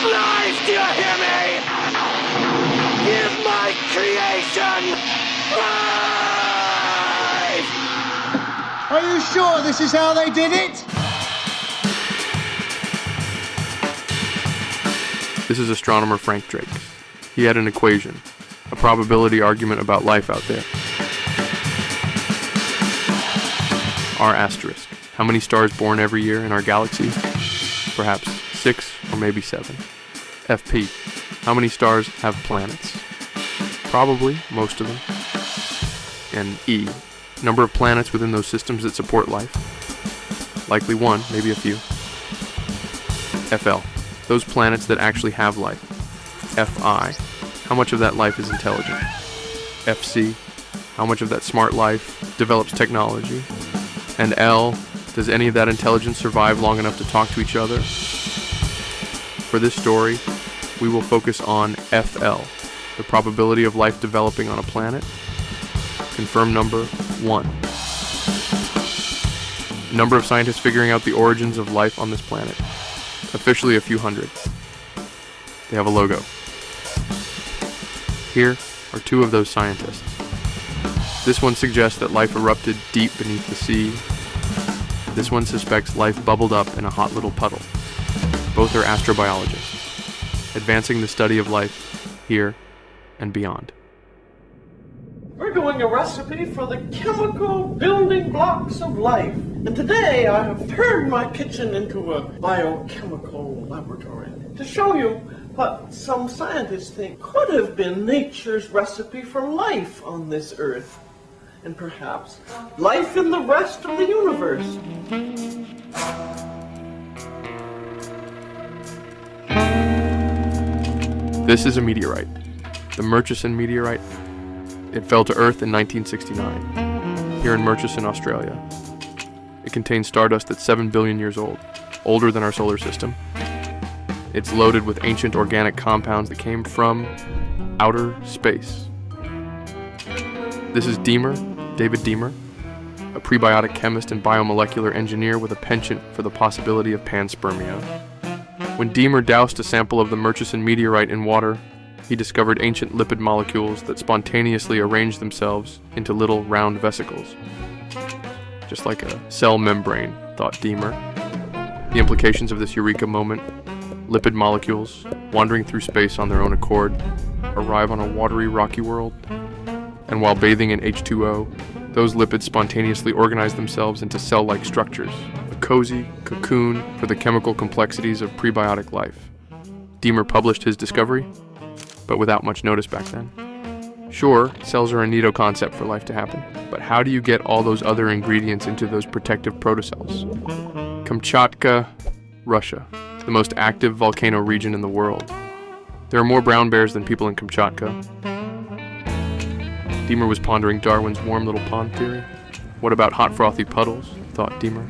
Life, do you hear me? Give my creation life! Are you sure this is how they did it? This is astronomer Frank Drake. He had an equation, a probability argument about life out there. R asterisk. How many stars born every year in our galaxy? Perhaps 6 or maybe 7. FP. How many stars have planets? Probably most of them. And E. Number of planets within those systems that support life? Likely 1, maybe a few. FL. Those planets that actually have life. FI. How much of that life is intelligent? FC. How much of that smart life develops technology? And L. Does any of that intelligence survive long enough to talk to each other? For this story, we will focus on FL, the probability of life developing on a planet. Confirmed number 1. Number of scientists figuring out the origins of life on this planet. Officially a few hundred. They have a logo. Here are 2 of those scientists. This one suggests that life erupted deep beneath the sea. This one suspects life bubbled up in a hot little puddle. Both are astrobiologists, advancing the study of life here and beyond. We're doing a recipe for the chemical building blocks of life. And today I have turned my kitchen into a biochemical laboratory to show you what some scientists think could have been nature's recipe for life on this earth. And perhaps life in the rest of the universe. This is a meteorite, the Murchison meteorite. It fell to Earth in 1969, here in Murchison, Australia. It contains stardust that's 7 billion years old, older than our solar system. It's loaded with ancient organic compounds that came from outer space. This is Deamer, David Deamer, a prebiotic chemist and biomolecular engineer with a penchant for the possibility of panspermia. When Deamer doused a sample of the Murchison meteorite in water, he discovered ancient lipid molecules that spontaneously arranged themselves into little round vesicles. Just like a cell membrane, thought Deamer. The implications of this eureka moment: lipid molecules, wandering through space on their own accord, arrive on a watery, rocky world. And while bathing in H2O, those lipids spontaneously organize themselves into cell-like structures, a cozy cocoon for the chemical complexities of prebiotic life. Deamer published his discovery, but without much notice back then. Sure, cells are a neato concept for life to happen, but how do you get all those other ingredients into those protective protocells? Kamchatka, Russia, the most active volcano region in the world. There are more brown bears than people in Kamchatka. Deamer was pondering Darwin's warm little pond theory. What about hot frothy puddles, thought Deamer.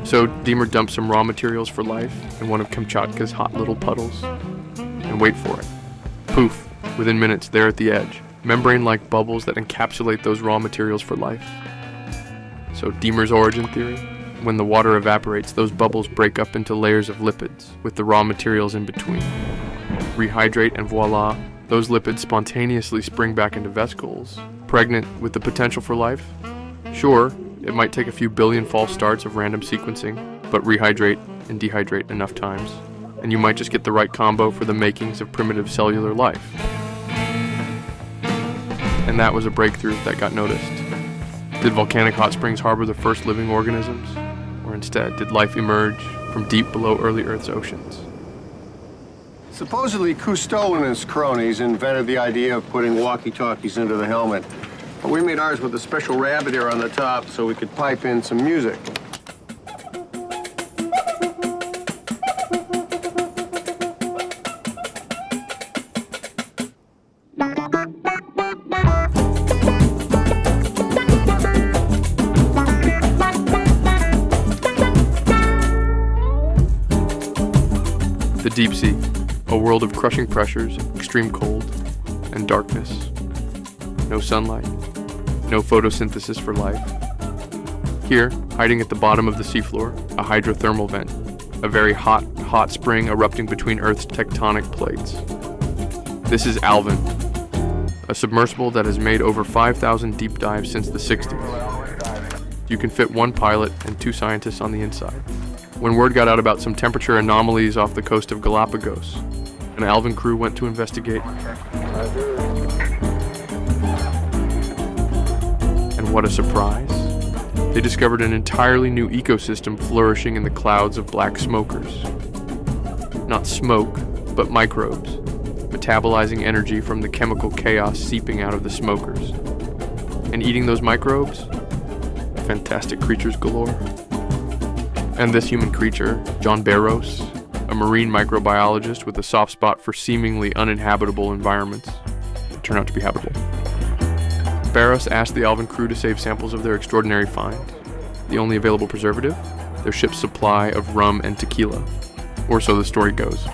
So Deamer dumped some raw materials for life in one of Kamchatka's hot little puddles. And wait for it. Poof, within minutes there at the edge, membrane-like bubbles that encapsulate those raw materials for life. So Deamer's origin theory: when the water evaporates, those bubbles break up into layers of lipids, with the raw materials in between. Rehydrate and voila, those lipids spontaneously spring back into vesicles, pregnant with the potential for life. Sure, it might take a few billion false starts of random sequencing, but rehydrate and dehydrate enough times, and you might just get the right combo for the makings of primitive cellular life. And that was a breakthrough that got noticed. Did volcanic hot springs harbor the first living organisms? Or instead, did life emerge from deep below early Earth's oceans? Supposedly, Cousteau and his cronies invented the idea of putting walkie-talkies into the helmet. But we made ours with a special rabbit ear on the top so we could pipe in some music. The deep sea, a world of crushing pressures, extreme cold, and darkness. No sunlight, no photosynthesis for life. Here, hiding at the bottom of the seafloor, a hydrothermal vent, a very hot spring erupting between Earth's tectonic plates. This is Alvin, a submersible that has made over 5,000 deep dives since the 60s. You can fit one pilot and 2 scientists on the inside. When word got out about some temperature anomalies off the coast of Galapagos, an Alvin crew went to investigate. And what a surprise. They discovered an entirely new ecosystem flourishing in the clouds of black smokers. Not smoke, but microbes, metabolizing energy from the chemical chaos seeping out of the smokers. And eating those microbes? Fantastic creatures galore. And this human creature, John Baross, a marine microbiologist with a soft spot for seemingly uninhabitable environments that turn out to be habitable. Baross asked the Alvin crew to save samples of their extraordinary find. The only available preservative? Their ship's supply of rum and tequila. Or so the story goes.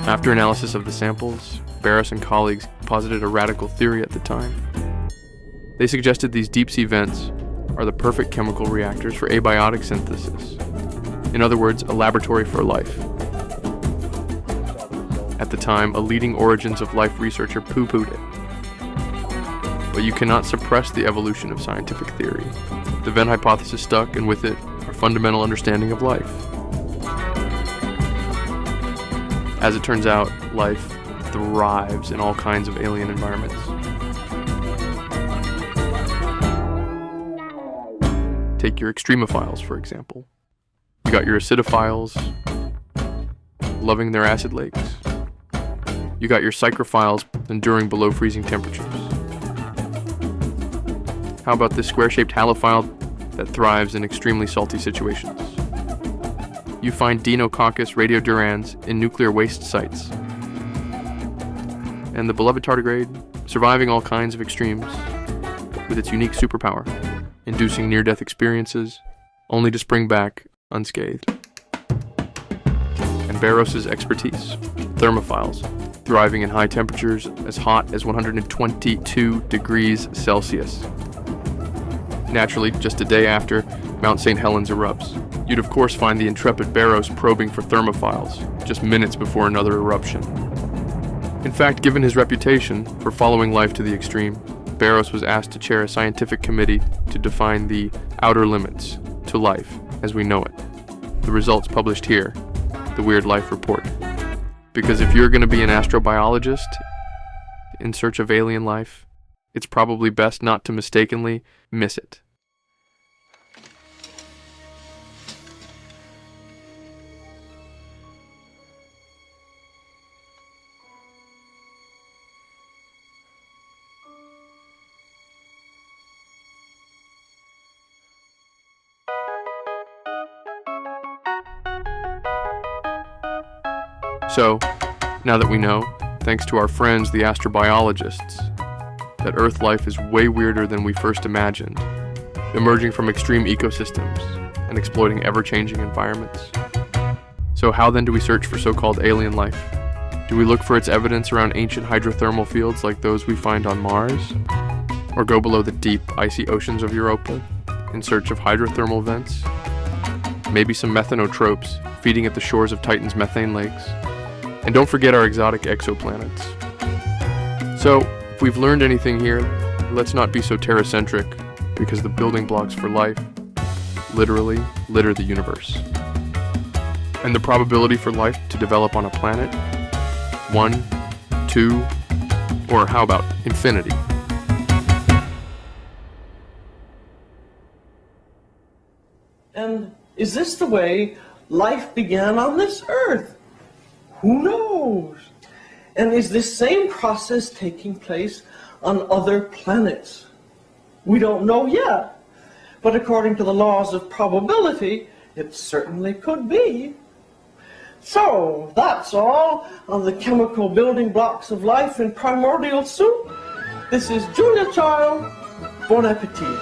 After analysis of the samples, Baross and colleagues posited a radical theory at the time. They suggested these deep-sea vents are the perfect chemical reactors for abiotic synthesis. In other words, a laboratory for life. At the time, a leading origins of life researcher poo-pooed it. But you cannot suppress the evolution of scientific theory. The vent hypothesis stuck, and with it, our fundamental understanding of life. As it turns out, life thrives in all kinds of alien environments. Take your extremophiles, for example. You got your acidophiles, loving their acid lakes. You got your psychrophiles enduring below freezing temperatures. How about this square-shaped halophile that thrives in extremely salty situations? You find Deinococcus radiodurans in nuclear waste sites. And the beloved tardigrade, surviving all kinds of extremes, with its unique superpower, inducing near-death experiences, only to spring back unscathed. And Baross's expertise, thermophiles, thriving in high temperatures as hot as 122 degrees Celsius. Naturally, just a day after Mount St. Helens erupts, you'd of course find the intrepid Baross probing for thermophiles, just minutes before another eruption. In fact, given his reputation for following life to the extreme, Baross was asked to chair a scientific committee to define the outer limits to life as we know it. The results published here, the Weird Life Report. Because if you're going to be an astrobiologist in search of alien life, it's probably best not to mistakenly miss it. So, now that we know, thanks to our friends the astrobiologists, that Earth life is way weirder than we first imagined, emerging from extreme ecosystems and exploiting ever-changing environments. So how then do we search for so-called alien life? Do we look for its evidence around ancient hydrothermal fields like those we find on Mars? Or go below the deep, icy oceans of Europa in search of hydrothermal vents? Maybe some methanotropes feeding at the shores of Titan's methane lakes? And don't forget our exotic exoplanets. So, if we've learned anything here, let's not be so terracentric, because the building blocks for life literally litter the universe. And the probability for life to develop on a planet? 1, 2, or how about infinity? And is this the way life began on this earth? Who knows? And is this same process taking place on other planets? We don't know yet, but according to the laws of probability, it certainly could be. So, that's all on the chemical building blocks of life in primordial soup. This is Julia Child. Bon appetit.